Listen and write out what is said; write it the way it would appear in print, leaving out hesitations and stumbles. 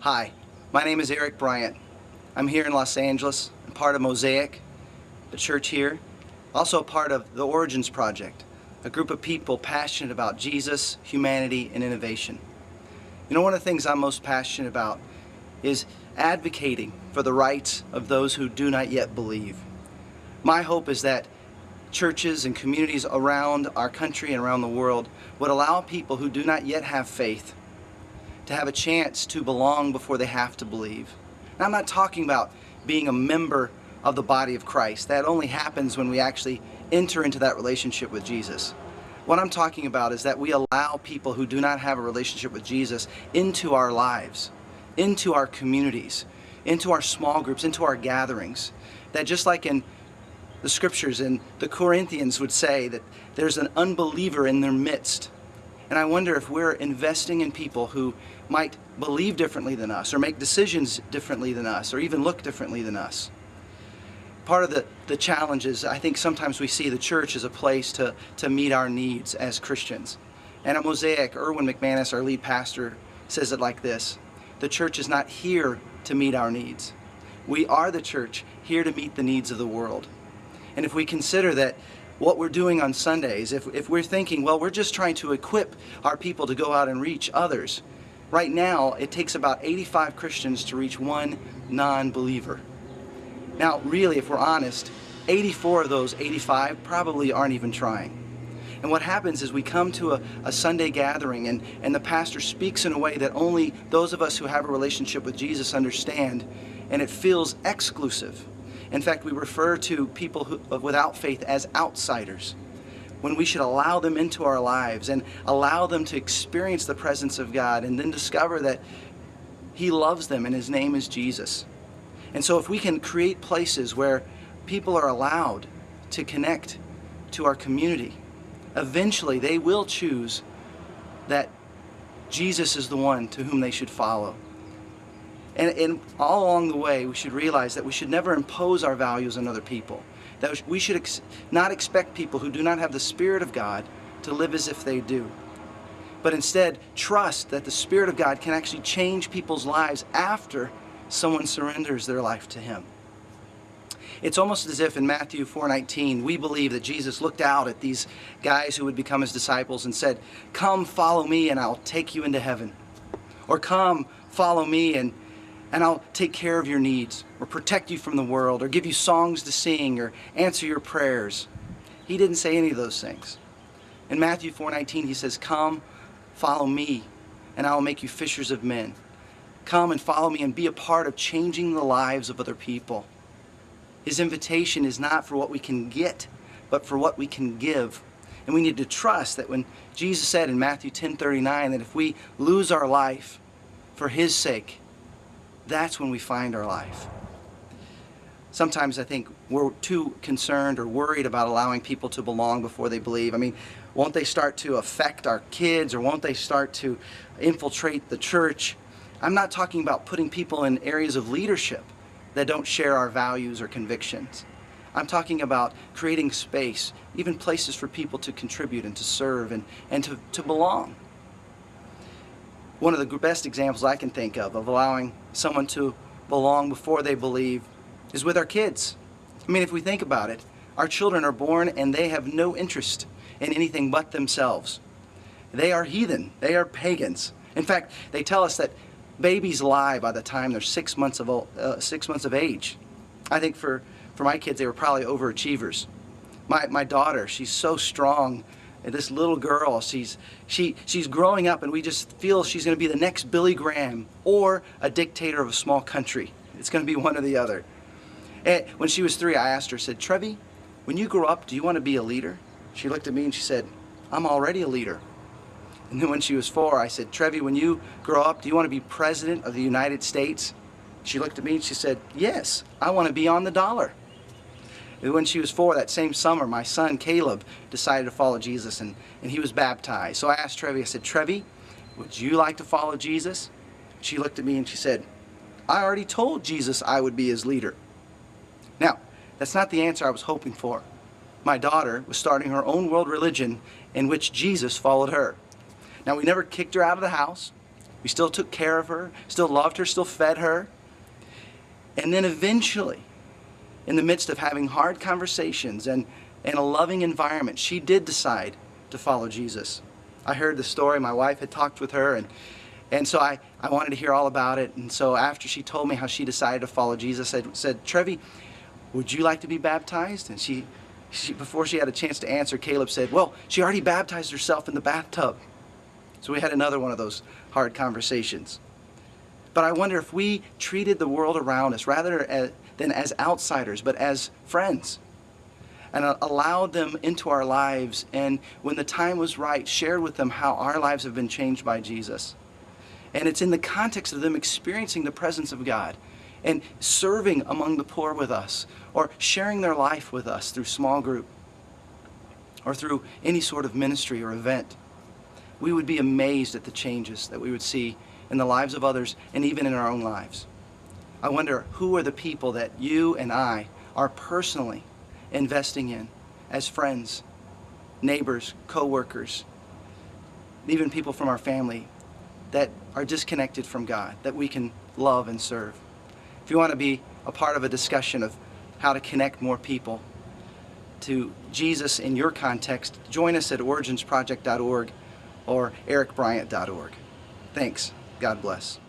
Hi, my name is Bryant. I'm here in Los Angeles. I'm part of Mosaic, the church here. Also a part of the Origins Project, a group of people passionate about Jesus, humanity, and innovation. You know, one of the things I'm most passionate about is advocating for the rights of those who do not yet believe. My hope is that churches and communities around our country and around the world would allow people who do not yet have faith to have a chance to belong before they have to believe. Now, I'm not talking about being a member of the body of Christ. That only happens when we actually enter into that relationship with Jesus. What I'm talking about is that we allow people who do not have a relationship with Jesus into our lives, into our communities, into our small groups, into our gatherings. That just like in the scriptures, and the Corinthians would say that there's an unbeliever in their midst. And I wonder if we're investing in people who might believe differently than us, or make decisions differently than us, or even look differently than us. Part of the challenge is, I think sometimes we see the church as a place to meet our needs as Christians. And at Mosaic, Erwin McManus, our lead pastor, says it like this: the church is not here to meet our needs. We are the church, here to meet the needs of the world. And if we consider that what we're doing on Sundays, if we're thinking, well, we're just trying to equip our people to go out and reach others, right now it takes about 85 Christians to reach one non-believer. Now, really, if we're honest, 84 of those 85 probably aren't even trying. And what happens is we come to a Sunday gathering, and the pastor speaks in a way that only those of us who have a relationship with Jesus understand, and it feels exclusive. In fact, we refer to people without faith as outsiders, when we should allow them into our lives and allow them to experience the presence of God, and then discover that He loves them and His name is Jesus. And so if we can create places where people are allowed to connect to our community, eventually they will choose that Jesus is the one to whom they should follow. And all along the way, we should realize that we should never impose our values on other people. That we should not expect people who do not have the Spirit of God to live as if they do. But instead, trust that the Spirit of God can actually change people's lives after someone surrenders their life to Him. It's almost as if in Matthew 4:19, we believe that Jesus looked out at these guys who would become His disciples and said, "Come, follow me, and I'll take you into heaven." Or, "Come, follow me, and I'll take care of your needs, or protect you from the world, or give you songs to sing, or answer your prayers." He didn't say any of those things. In Matthew 4:19, He says, "Come, follow me, and I will make you fishers of men." Come and follow me and be a part of changing the lives of other people. His invitation is not for what we can get, but for what we can give. And we need to trust that when Jesus said in Matthew 10:39 that if we lose our life for His sake, that's when we find our life. Sometimes I think we're too concerned or worried about allowing people to belong before they believe. I mean, won't they start to affect our kids, or won't they start to infiltrate the church? I'm not talking about putting people in areas of leadership that don't share our values or convictions. I'm talking about creating space, even places for people to contribute and to serve and to belong. One of the best examples I can think of allowing someone to belong before they believe is with our kids. I mean, if we think about it, our children are born and they have no interest in anything but themselves. They are heathen. They are pagans. In fact, they tell us that babies lie by the time they're 6 months of age. I think for my kids, they were probably overachievers. My daughter, she's so strong. And this little girl, she's growing up, and we just feel she's going to be the next Billy Graham or a dictator of a small country. It's going to be one or the other. And when she was 3, I asked her, said, "Trevi, when you grow up, do you want to be a leader?" She looked at me and she said, "I'm already a leader." And then when she was 4, I said, "Trevi, when you grow up, do you want to be president of the United States?" She looked at me and she said, "Yes, I want to be on the dollar." And when she was 4, that same summer, my son Caleb decided to follow Jesus, and he was baptized. So I asked Trevi, I said, "Trevi, would you like to follow Jesus?" She looked at me and she said, "I already told Jesus I would be his leader." Now, that's not the answer I was hoping for. My daughter was starting her own world religion in which Jesus followed her. Now, we never kicked her out of the house. We still took care of her, still loved her, still fed her. And then eventually, in the midst of having hard conversations and a loving environment, she did decide to follow Jesus. I heard the story. My wife had talked with her, and so I wanted to hear all about it. And so after she told me how she decided to follow Jesus, I said, Trevi, would you like to be baptized? And she, before she had a chance to answer, Caleb said, well, she already baptized herself in the bathtub. So we had another one of those hard conversations. But I wonder if we treated the world around us rather than as outsiders, but as friends, and allowed them into our lives, and when the time was right, shared with them how our lives have been changed by Jesus. And it's in the context of them experiencing the presence of God and serving among the poor with us, or sharing their life with us through small group, or through any sort of ministry or event. We would be amazed at the changes that we would see in the lives of others and even in our own lives. I wonder, who are the people that you and I are personally investing in as friends, neighbors, co-workers, even people from our family that are disconnected from God, that we can love and serve. If you want to be a part of a discussion of how to connect more people to Jesus in your context, join us at origins project.org or ericbryant.org. Thanks. God bless.